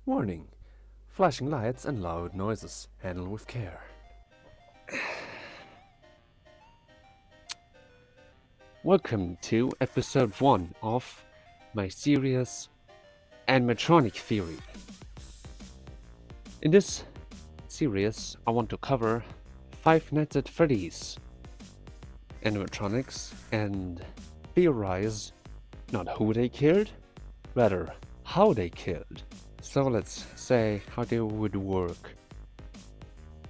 Warning: flashing lights and loud noises. Handle with care. Welcome to episode 1 of my series Animatronic Theory. In this series, I want to cover 5 Nights at Freddy's animatronics and theorize not who they killed, rather how they killed. So let's say how they would work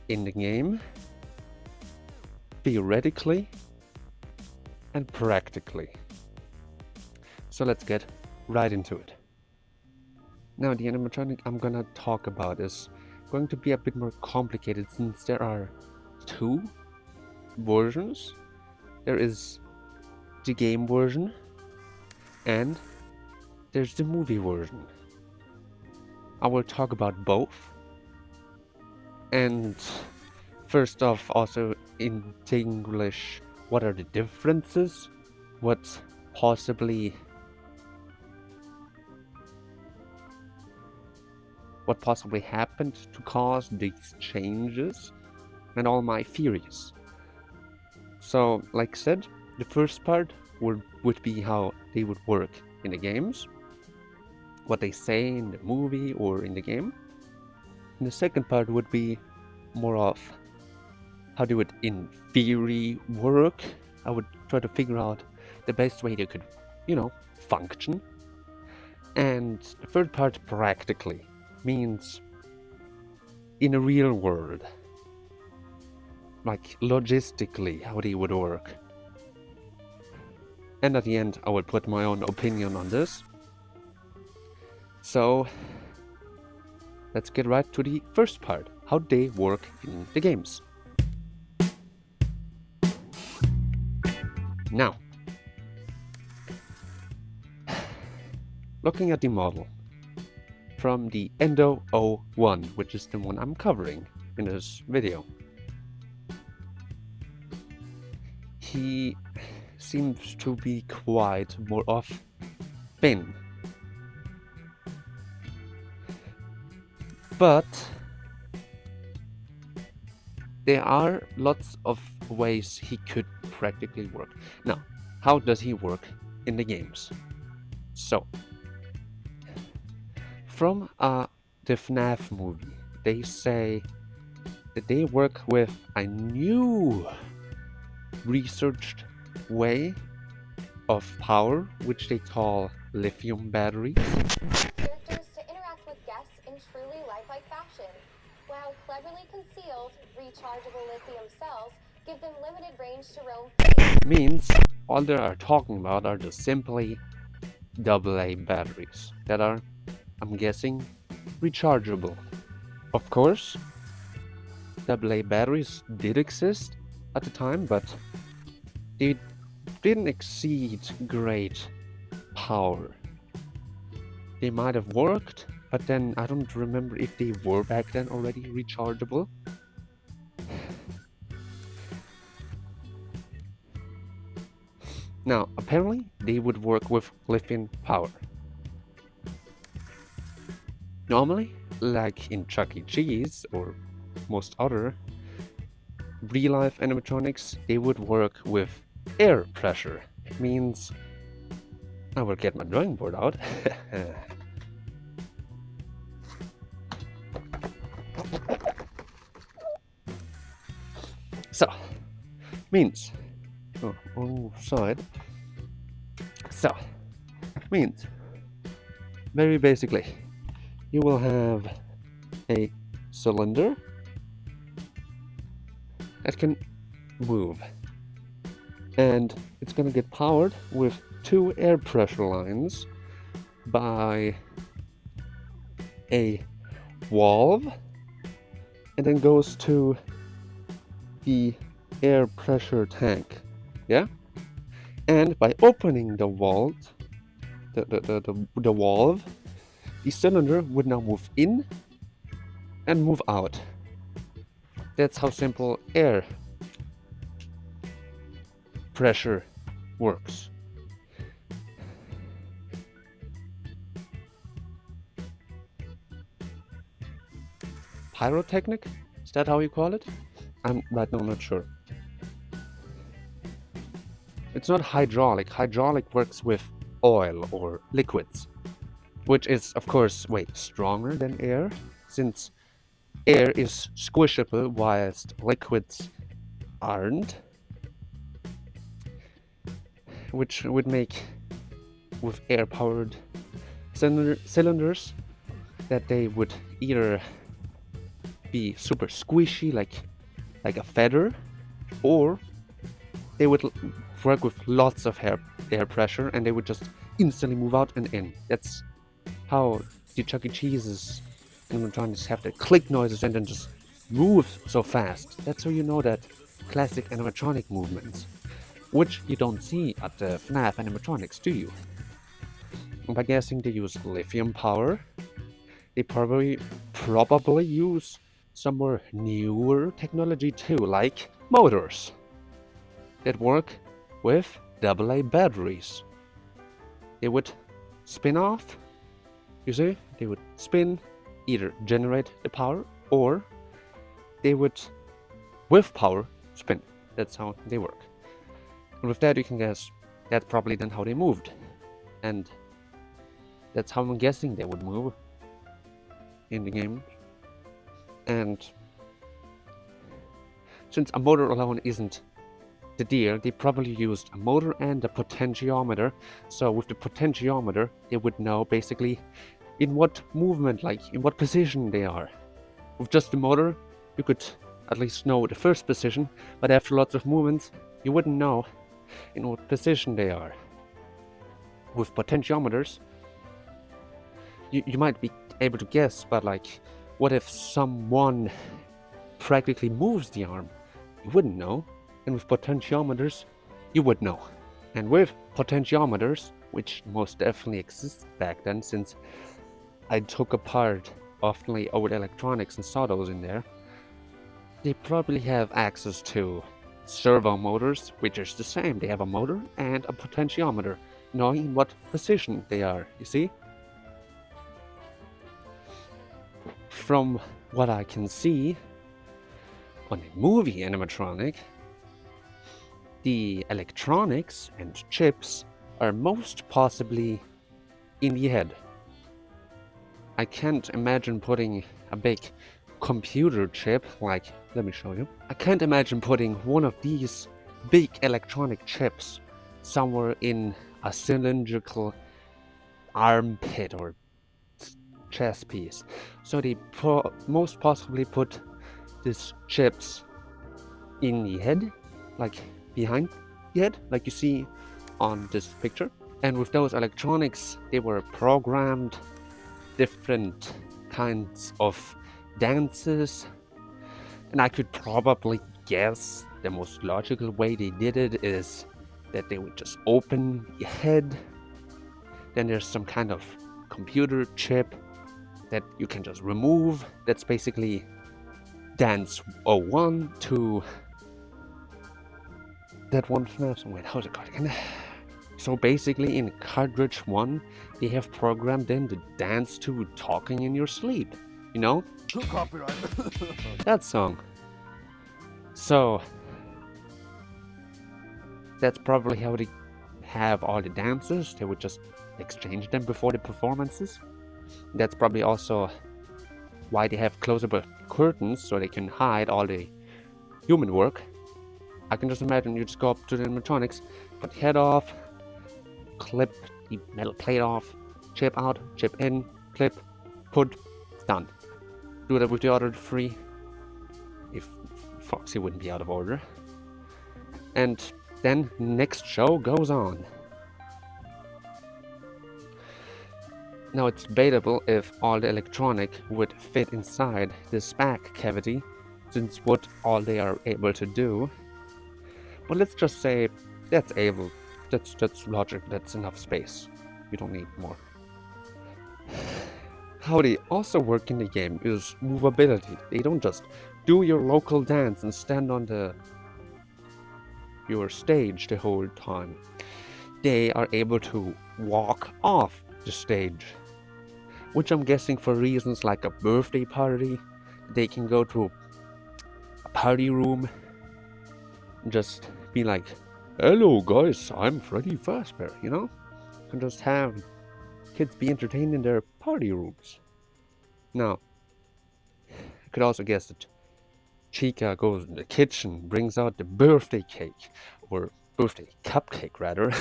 in the game, theoretically, and practically. So let's get right into it. Now the animatronic I'm gonna talk about is going to be a bit more complicated since there are 2 versions. There is the game version and there's the movie version. I will talk about both. And first off, also in English, what are the differences? What possibly happened to cause these changes? And all my theories. So, like I said, the first part would be how they would work in the games, what they say in the movie or in the game. And the second part would be more of how they would in theory work. I would try to figure out the best way they could, function. And the third part, practically, means in a real world, like logistically, how they would work. And at the end, I will put my own opinion on this. So, let's get right to the first part, how they work in the games. Now, looking at the model from the Endo-01, which is the one I'm covering in this video. He seems to be quite more of thin. But there are lots of ways he could practically work. Now, how does he work in the games? So, from the FNAF movie, they say that they work with a new researched way of power, which they call lithium batteries. Characters to interact with guests in truly lifelike fashion, while cleverly concealed, rechargeable lithium cells give them limited range to roam free. Means all they are talking about are just simply AA batteries that are, I'm guessing, rechargeable. Of course, AA batteries did exist at the time, but they didn't exceed great power. They might have worked, but then I don't remember if they were back then already rechargeable. Now, apparently, they would work with lithium power. Normally, like in Chuck E. Cheese or most other real-life animatronics, they would work with air pressure. Means I will get my drawing board out. So, means wrong side. So, means very basically, you will have a cylinder that can move, and it's gonna get powered with 2 air pressure lines by a valve, and then goes to the air pressure tank, yeah? And by opening the valve, the cylinder would now move in and move out. That's how simple air pressure works. pyrotechnic? Is that how you call it? I'm right now not sure. It's not hydraulic. Hydraulic works with oil or liquids, which is of course way stronger than air, since air is squishable whilst liquids aren't, which would make with air-powered cylinders that they would either be super squishy like a feather, or they would work with lots of air pressure and they would just instantly move out and in. That's how the Chuck E. Cheese's animatronics have the click noises and then just move so fast. That's how you know that classic animatronic movements, which you don't see at the FNAF animatronics, do you? By guessing they use lithium power, they probably use some more newer technology too, like motors that work with AA batteries. They would spin off, you see, they would spin, either generate the power, or they would, with power, spin. That's how they work. And with that you can guess that's probably then how they moved. And that's how I'm guessing they would move in the game. And since a motor alone isn't the deal, they probably used a motor and a potentiometer. So with the potentiometer, they would know basically in what movement, like in what position they are. With just the motor, you could at least know the first position, but after lots of movements, you wouldn't know in what position they are. With potentiometers, you might be able to guess, but like, what if someone practically moves the arm? You wouldn't know. And with potentiometers, you would know. And with potentiometers, which most definitely exists back then, since I took apart often old electronics and saw those in there, they probably have access to servo motors, which is the same. They have a motor and a potentiometer, knowing in what position they are, you see? From what I can see on a movie animatronic, the electronics and chips are most possibly in the head. I can't imagine putting a big computer chip, like, let me show you. I can't imagine putting one of these big electronic chips somewhere in a cylindrical armpit or chest piece. So they most possibly put these chips in the head, like behind the head, like you see on this picture. And with those electronics, they were programmed different kinds of dances. And I could probably guess the most logical way they did it is that they would just open the head. Then there's some kind of computer chip that you can just remove. That's basically Dance 01 to that one FNAF. Wait, how's it called again? So basically in cartridge 1, they have programmed in the dance to Talking in Your Sleep. You know? Copyright. That song. So that's probably how they have all the dances. They would just exchange them before the performances. That's probably also why they have closable curtains, so they can hide all the human work. I can just imagine you just go up to the animatronics, put the head off, clip the metal plate off, chip out, chip in, clip, put, done. Do that with the other three, if Foxy wouldn't be out of order. And then next show goes on. Now it's debatable if all the electronic would fit inside this back cavity, since what all they are able to do. But let's just say that's able. That's logic. That's enough space. You don't need more. How they also work in the game is movability. They don't just do your local dance and stand on your stage the whole time. They are able to walk off the stage, which I'm guessing for reasons like a birthday party, they can go to a party room and just be like, "Hello guys, I'm Freddy Fazbear," you know? And just have kids be entertained in their party rooms. Now, I could also guess that Chica goes in the kitchen, brings out the birthday cake, or birthday cupcake rather,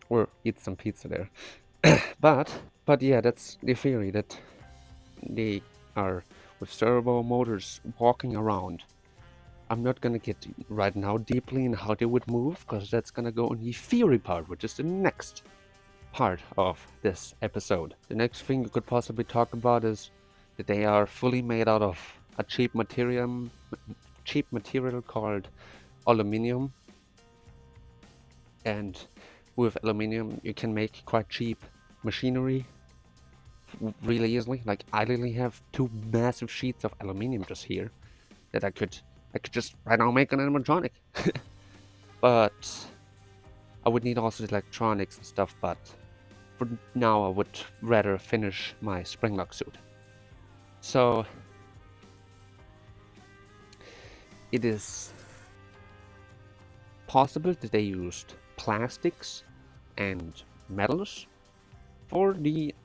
or eat some pizza there. But yeah, that's the theory, that they are with servo motors walking around. I'm not gonna get right now deeply in how they would move, because that's gonna go in the theory part, which is the next part of this episode. The next thing you could possibly talk about is that they are fully made out of a cheap material called aluminium, and with aluminium you can make quite cheap machinery really easily. Like, I literally have 2 massive sheets of aluminium just here that I could just right now make an animatronic. But I would need also the electronics and stuff, but for now I would rather finish my springlock suit. So it is possible that they used plastics and metals for the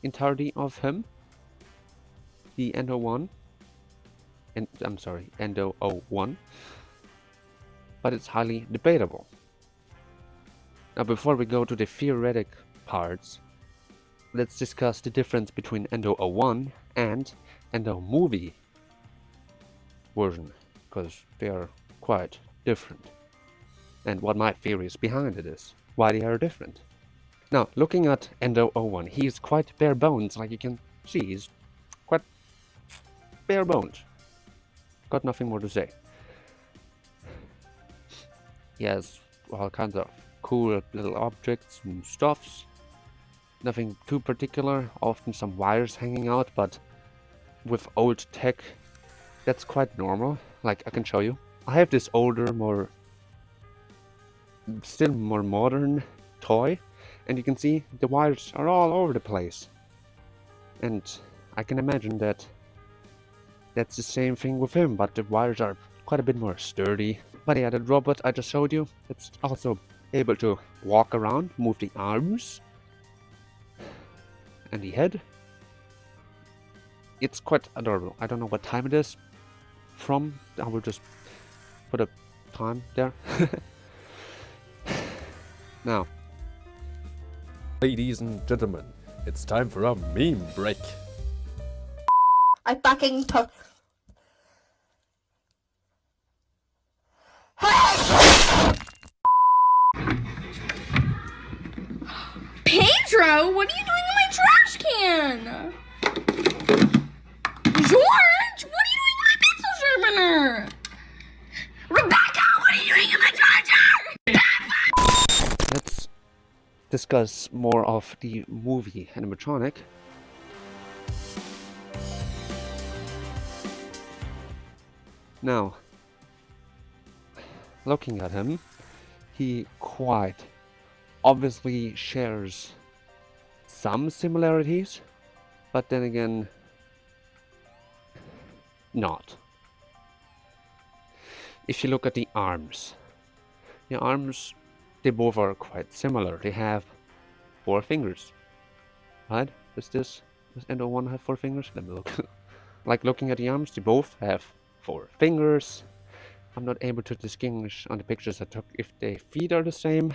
entirety of him, the Endo-01, and I'm sorry, Endo-01, but it's highly debatable. Now, before we go to the theoretic parts, let's discuss the difference between Endo-01 and Endo-movie version, because they are quite different, and what my theories behind it is, why they are different. Now, looking at Endo-01, he's quite bare bones, like you can see, he's quite bare bones. Got nothing more to say. He has all kinds of cool little objects and stuffs. Nothing too particular, often some wires hanging out, but with old tech, that's quite normal. Like, I can show you. I have this older, still more modern toy, and you can see the wires are all over the place. And I can imagine that that's the same thing with him, but the wires are quite a bit more sturdy. But yeah, the robot I just showed you, it's also able to walk around, move the arms and the head. It's quite adorable. I don't know what time it is from. I will just put a time there. Now, ladies and gentlemen, it's time for a meme break. I fucking took. Pedro, what are you doing in my trash can? George, what are you doing in my pencil sharpener? Rebecca, what are you doing in my charger? Let's discuss more of the movie animatronic. Now, looking at him, he quite obviously shares some similarities, but then again, not. If you look at the arms, they both are quite similar. They have 4 fingers, right? Does Endo-01 have 4 fingers? Let me look. Like, looking at the arms, they both have 4 fingers. I'm not able to distinguish on the pictures I took if the feet are the same.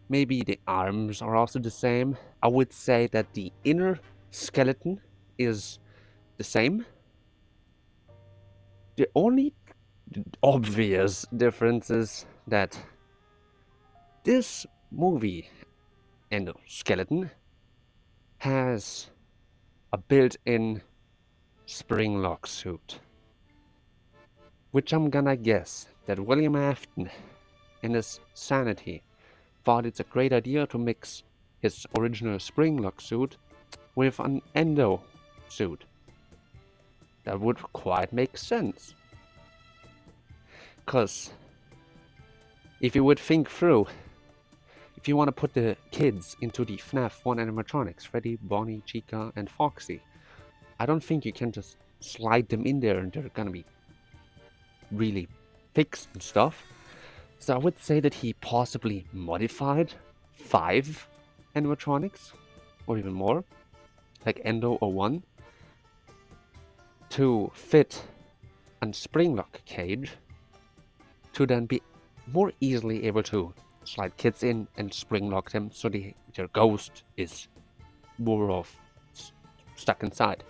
Maybe the arms are also the same. I would say that the inner skeleton is the same. The only obvious difference is that this movie endoskeleton has a built-in spring lock suit, which I'm gonna guess that William Afton, in his sanity, thought it's a great idea to mix his original spring lock suit with an endo suit. That would quite make sense. Cause if you would think through, if you want to put the kids into the FNAF 1 animatronics, Freddy, Bonnie, Chica, and Foxy, I don't think you can just slide them in there and they're gonna be really fixed and stuff. So I would say that he possibly modified 5 animatronics, or even more, like Endo-01, to fit a spring-lock cage, to then be more easily able to slide kids in and spring-lock them, so their ghost is more of stuck inside.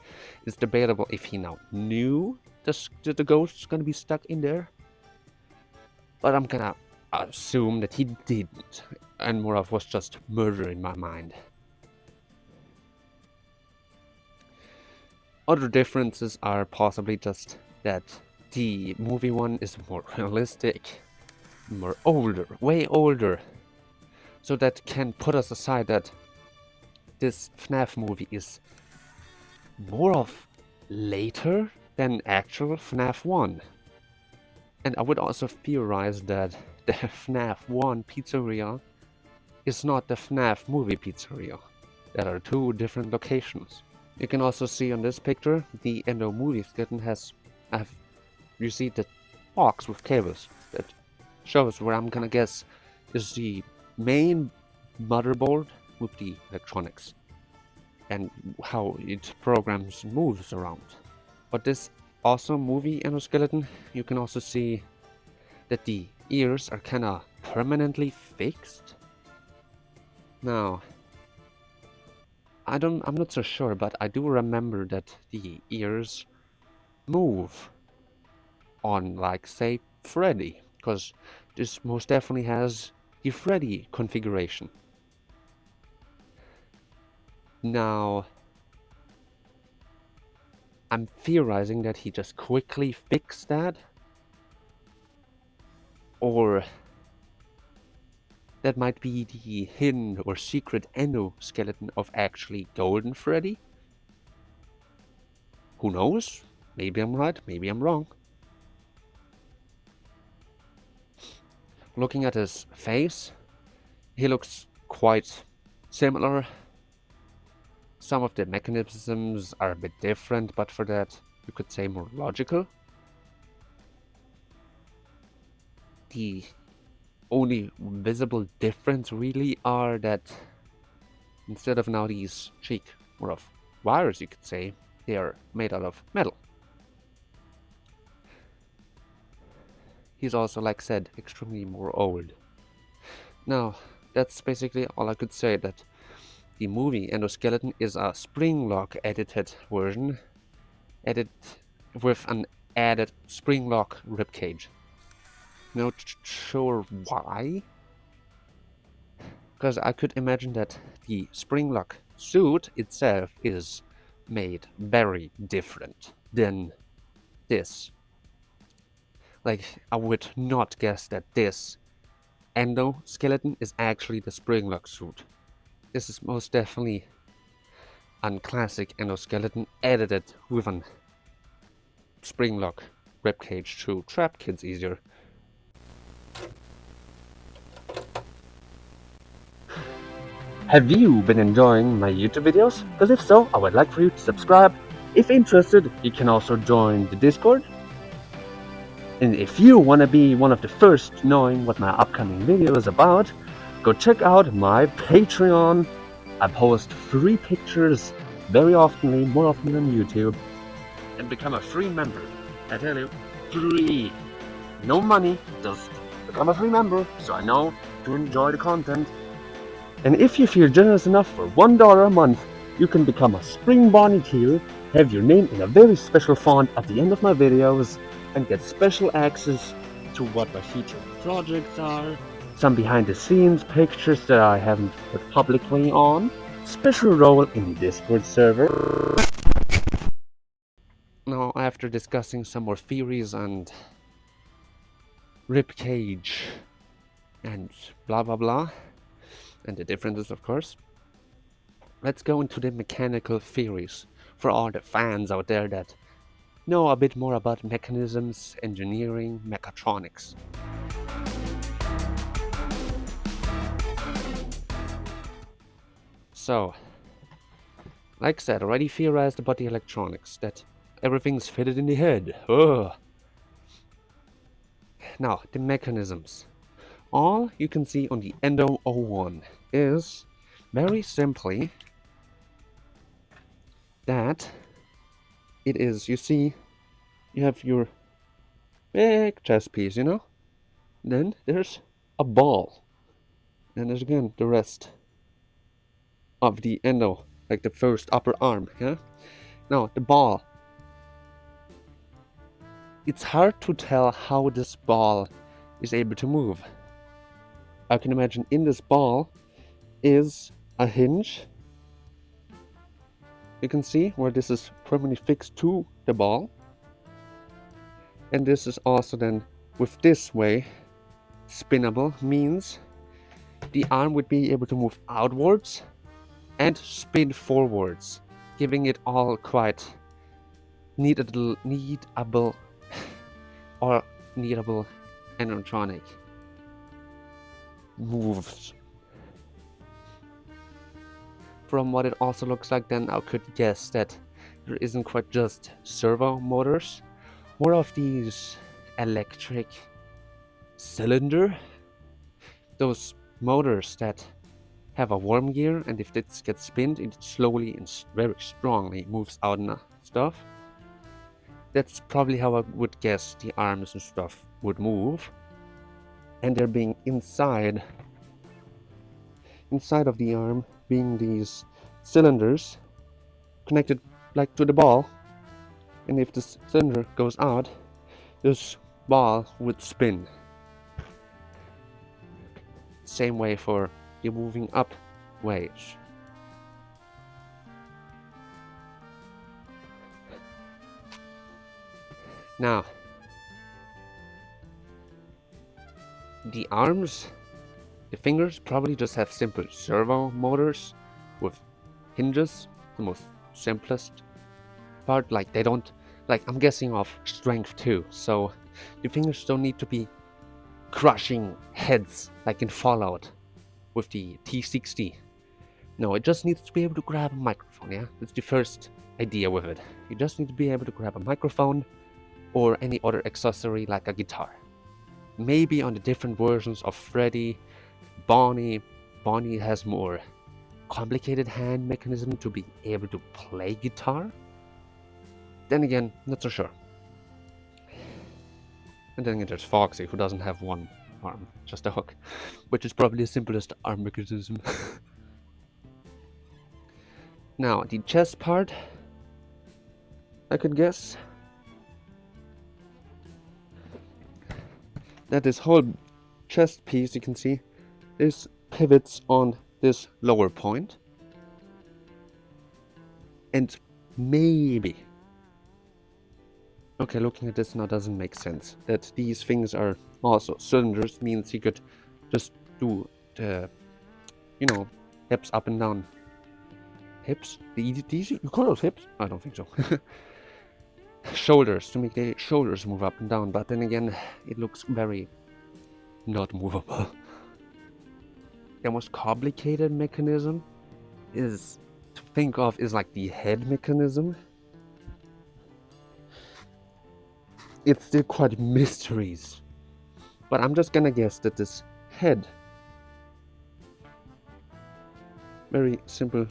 It's debatable if he now knew the ghost is gonna be stuck in there, but I'm gonna assume that he didn't, and more of was just murder in my mind. Other differences are possibly just that the movie one is more realistic, more older, way older, so that can put us aside that this FNAF movie is more of later than actual FNAF 1. And I would also theorize that the FNAF 1 pizzeria is not the FNAF movie pizzeria. There are 2 different locations. You can also see on this picture the Endo movie skeleton has, you see the box with cables that shows where I'm gonna guess is the main motherboard with the electronics and how it programs and moves around. But this awesome movie endoskeleton, you can also see that the ears are kinda permanently fixed. Now, I'm not so sure, but I do remember that the ears move on, like, say, Freddy, because this most definitely has the Freddy configuration. Now, I'm theorizing that he just quickly fixed that, or that might be the hidden or secret endoskeleton of actually Golden Freddy. Who knows? Maybe I'm right, maybe I'm wrong. Looking at his face, he looks quite similar. Some of the mechanisms are a bit different, but for that, you could say more logical. The only visible difference really are that instead of now these cheek more of wires, you could say, they are made out of metal. He's also, like I said, extremely more old. Now, that's basically all I could say, that the movie Endoskeleton is a spring lock edited version, with an added spring lock ribcage. Not sure why, because I could imagine that the spring lock suit itself is made very different than this. Like, I would not guess that this endoskeleton is actually the spring lock suit. This is most definitely a classic endoskeleton edited with a spring lock ribcage to trap kids easier. Have you been enjoying my YouTube videos? Because if so, I would like for you to subscribe. If interested, you can also join the Discord. And if you want to be one of the first knowing what my upcoming video is about, go check out my Patreon. I post free pictures very often, more often than YouTube. And become a free member. I tell you, free. No money, just become a free member so I know to enjoy the content. And if you feel generous enough for $1 a month, you can become a Spring Bonnie tier, have your name in a very special font at the end of my videos, and get special access to what my future projects are, some behind the scenes pictures that I haven't put publicly on, special role in the Discord server. Now, after discussing some more theories and ribcage and blah blah blah, and the differences of course, let's go into the mechanical theories for all the fans out there that know a bit more about mechanisms, engineering, mechatronics. So, like I said, already theorized about the electronics, that everything's fitted in the head. Ugh. Now, the mechanisms. All you can see on the Endo-01 is, very simply, that it is, you see, you have your big chess piece, you know? Then there's a ball. And there's again the rest of the endo, like the first upper arm, yeah? Now, the ball. It's hard to tell how this ball is able to move. I can imagine in this ball is a hinge. You can see where this is permanently fixed to the ball. And this is also then, with this way, spinnable, means the arm would be able to move outwards and spin forwards, giving it all quite needable or needable animatronic moves. From what it also looks like, then I could guess that there isn't quite just servo motors, more of these electric cylinder, those motors that have a worm gear, and if it gets spinned, it slowly and very strongly moves out and stuff. That's probably how I would guess the arms and stuff would move. And they're being inside of the arm being these cylinders connected like to the ball. And if this cylinder goes out, this ball would spin. Same way for the moving up ways. Now, the arms, the fingers probably just have simple servo motors with hinges, the most simplest part. Like they don't, like I'm guessing of strength too, so the fingers don't need to be crushing heads like in Fallout with the T60. No, it just needs to be able to grab a microphone, yeah? That's the first idea with it. You just need to be able to grab a microphone or any other accessory like a guitar. Maybe on the different versions of Freddy, Bonnie has more complicated hand mechanism to be able to play guitar. Then again, not so sure. And then again, there's Foxy, who doesn't have one arm, just a hook, which is probably the simplest arm mechanism. Now, the chest part, I could guess that this whole chest piece, you can see, is pivots on this lower point. And maybe, okay, looking at this now doesn't make sense. That these things are also cylinders means you could just do the, you know, hips up and down. Hips? These? You call those hips? I don't think so. Shoulders, to make the shoulders move up and down, but then again, it looks very not movable. The most complicated mechanism is to think of is like the head mechanism. It's still quite mysteries, but I'm just gonna guess that this head, very simple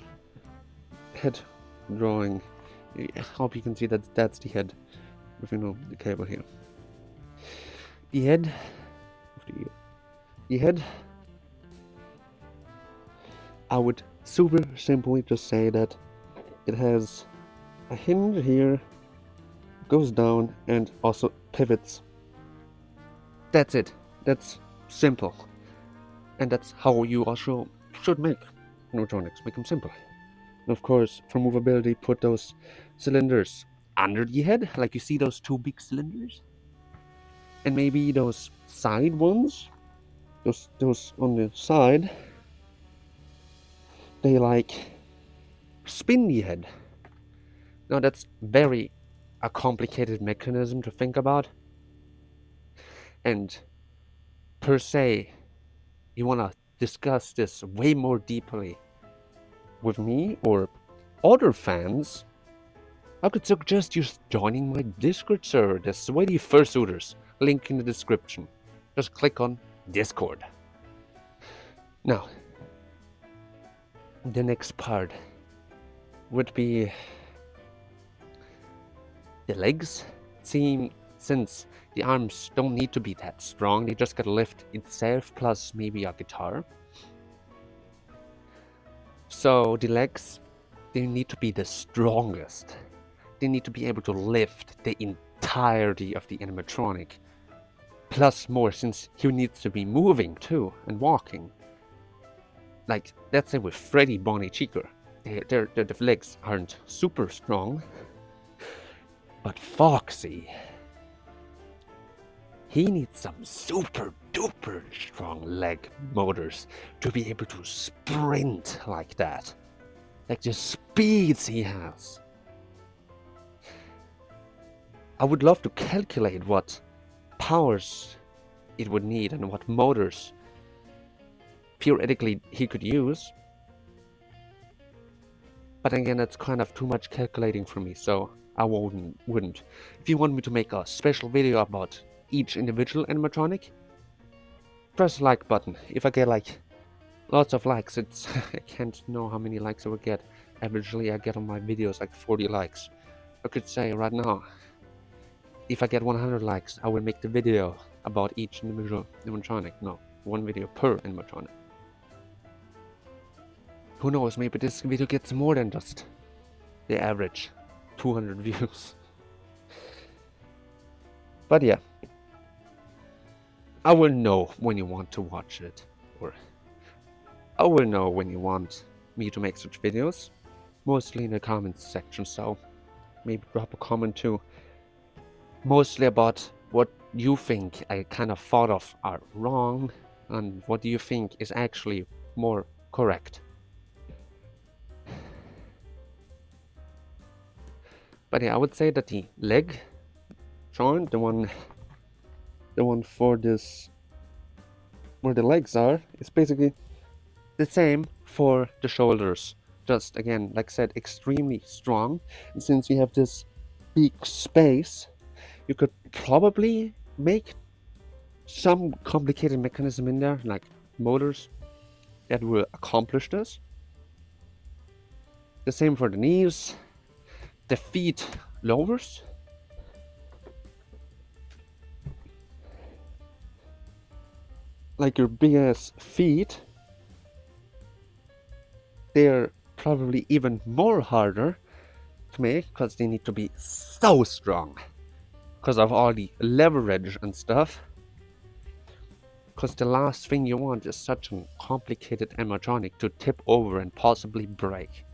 head drawing. I hope you can see that that's the head with, you know, the cable here. The head, I would super simply just say that it has a hinge here, goes down, and also pivots. That's it. That's simple. And that's how you also should make animatronics. Make them simple. And of course, for movability, put those cylinders under the head, like you see those two big cylinders. And maybe those side ones, those on the side, they like spin the head. Now that's very a complicated mechanism to think about. And per se, you want to discuss this way more deeply with me or other fans, I could suggest you joining my Discord server, the Sweaty Fursuiters, link in the description. Just click on Discord. Now, the next part would be the legs. Since the arms don't need to be that strong, they just gotta lift itself plus maybe a guitar. So the legs, they need to be the strongest. They need to be able to lift the entirety of the animatronic. Plus more, since he needs to be moving too and walking. Like, let's say with Freddy, Bonnie, Chica, their legs aren't super strong. But Foxy, he needs some super duper strong leg motors to be able to sprint like that. Like the speeds he has. I would love to calculate what powers it would need and what motors theoretically he could use. But again, that's kind of too much calculating for me, so I wouldn't. If you want me to make a special video about each individual animatronic, press the like button. If I get like lots of likes, it's I can't know how many likes I will get. Averagely I get on my videos like 40 likes. I could say right now, if I get 100 likes, I will make the video about each individual animatronic. No, one video per animatronic. Who knows, maybe this video gets more than just the average 200 views. But yeah, I will know when you want to watch it, or I will know when you want me to make such videos, mostly in the comments section, so maybe drop a comment too, mostly about what you think I kind of thought of are wrong, and what do you think is actually more correct. But yeah, I would say that the leg joint, the one for this, where the legs are, is basically the same for the shoulders. Just again, like I said, extremely strong. And since we have this big space, you could probably make some complicated mechanism in there, like motors, that will accomplish this. The same for the knees. The feet lowers. Like your big ass feet, they're probably even more harder to make because they need to be so strong because of all the leverage and stuff. Because the last thing you want is such a complicated animatronic to tip over and possibly break.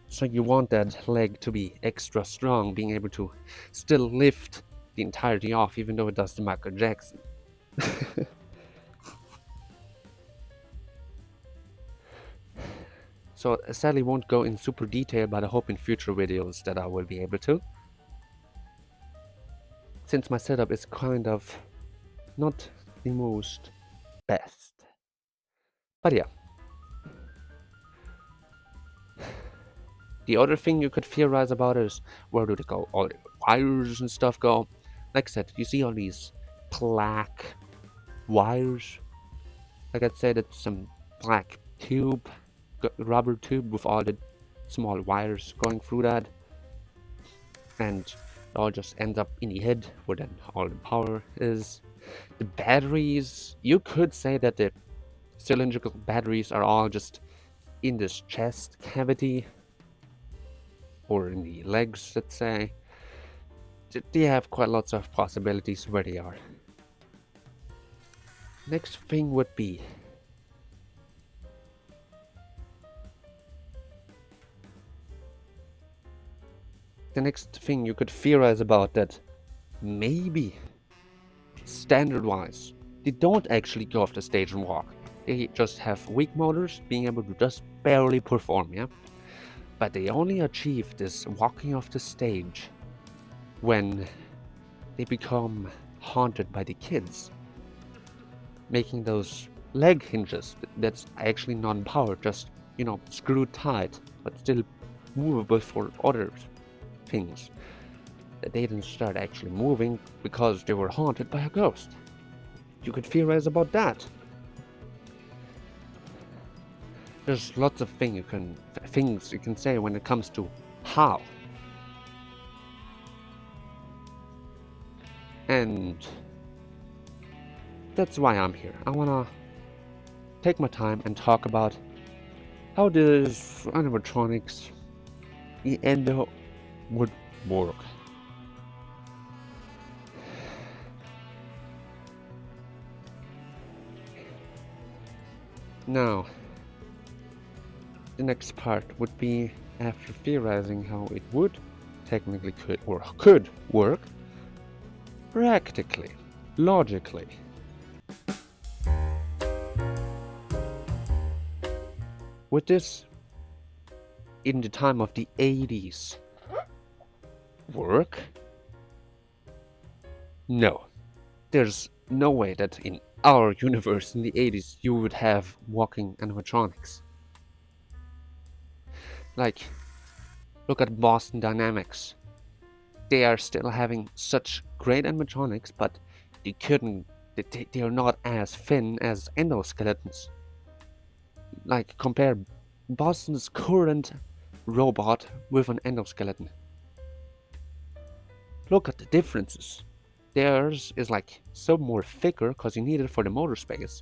So you want that leg to be extra strong, being able to still lift the entirety off, even though it does the Michael Jackson. So I sadly won't go in super detail, but I hope in future videos that I will be able to. Since my setup is kind of not the most best. But yeah. The other thing you could theorize about is, where do they go? All the wires and stuff go? Like I said, you see all these black wires? Like I said, it's some black tube, rubber tube with all the small wires going through that. And it all just ends up in the head, where then all the power is. The batteries, you could say that the cylindrical batteries are all just in this chest cavity, or in the legs, let's say. They have quite lots of possibilities where they are. Next thing would be the next thing you could theorize about, that maybe standard wise they don't actually go off the stage and walk. They just have weak motors, being able to just barely perform, yeah? But they only achieve this walking off the stage when they become haunted by the kids, making those leg hinges that's actually non-powered, just, you know, screwed tight, but still movable for other things. That they didn't start actually moving because they were haunted by a ghost. You could theorize about that. There's lots of things you can say when it comes to how. And that's why I'm here. I wanna take my time and talk about how this animatronics, the Endo, would work. Now, the next part would be, after theorizing how it would technically could work, practically, logically. Would this, in the time of the 80s, work? No. There's no way that in our universe in the 80s you would have walking animatronics. Like, look at Boston Dynamics. They are still having such great animatronics, but they are not as thin as endoskeletons. Like, compare Boston's current robot with an endoskeleton. Look at the differences. Theirs is like so more thicker because you need it for the motor space.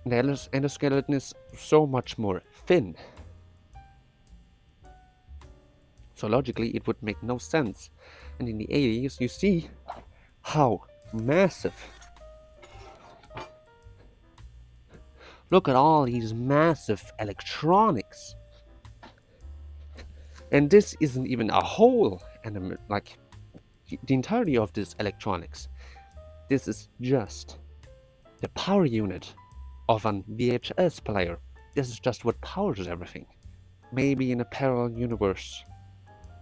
The endoskeleton is so much more thin. So logically it would make no sense. And in the 80s you see how massive. Look at all these massive electronics. And this isn't even a whole like the entirety of this electronics. This is just the power unit of an VHS player. This is just what powers everything. Maybe in a parallel universe,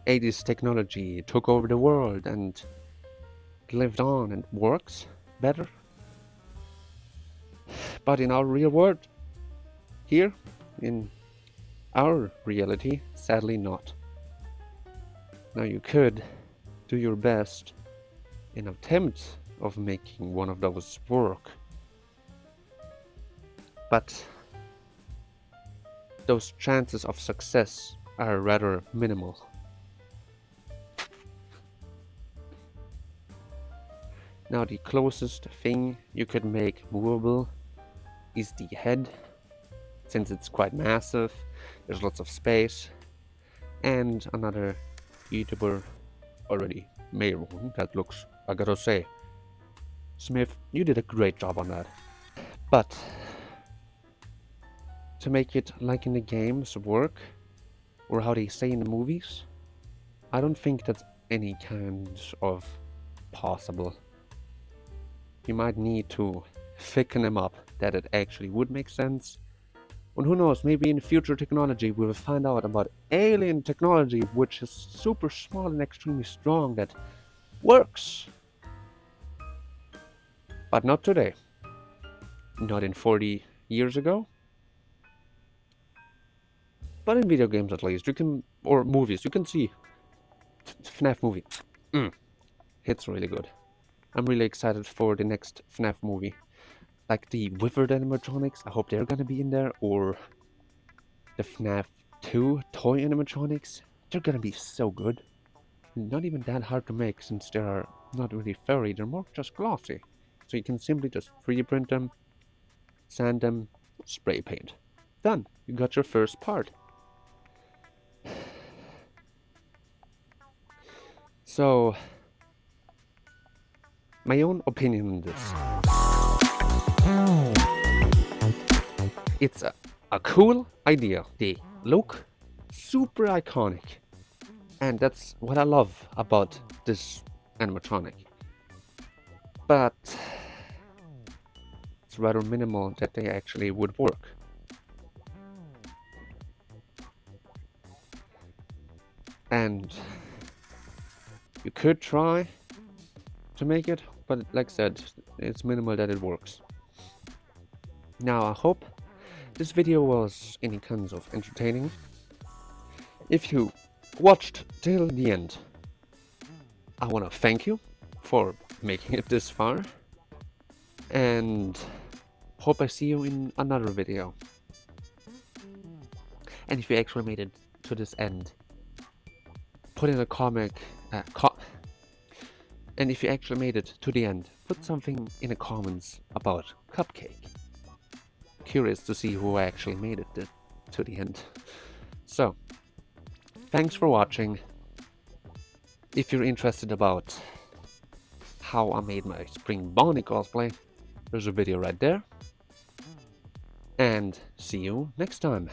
80s technology took over the world and lived on and works better. But in our real world, here, in our reality, sadly not. Now you could do your best in attempt of making one of those work, but those chances of success are rather minimal. Now the closest thing you could make movable is the head, since it's quite massive, there's lots of space, and another YouTuber already made one that looks, I gotta say, Smith, you did a great job on that. But to make it like in the games work, or how they say in the movies, I don't think that's any kind of possible. You might need to thicken them up that it actually would make sense. And who knows, maybe in future technology we will find out about alien technology which is super small and extremely strong that works. But not today. Not in 40 years ago. But in video games at least, you can, or movies, you can see FNAF movie. It's really good. I'm really excited for the next FNAF movie. Like the Withered animatronics, I hope they're gonna be in there, or the FNAF 2 toy animatronics. They're gonna be so good. Not even that hard to make since they are not really furry, they're more just glossy. So you can simply just 3D print them, sand them, spray paint. Done, you got your first part. So, my own opinion on this. It's a cool idea. They look super iconic. And that's what I love about this animatronic. But it's rather minimal that they actually would work. And you could try to make it, but like I said, it's minimal that it works. Now I hope this video was any kinds of entertaining. If you watched till the end, I want to thank you for making it this far, and hope I see you in another video. And if you actually made it to this end, put in a and if you actually made it to the end, put something in the comments about Cupcake. Curious to see who actually made it to the end. So, thanks for watching. If you're interested about how I made my Spring Bonnie cosplay, there's a video right there. And see you next time.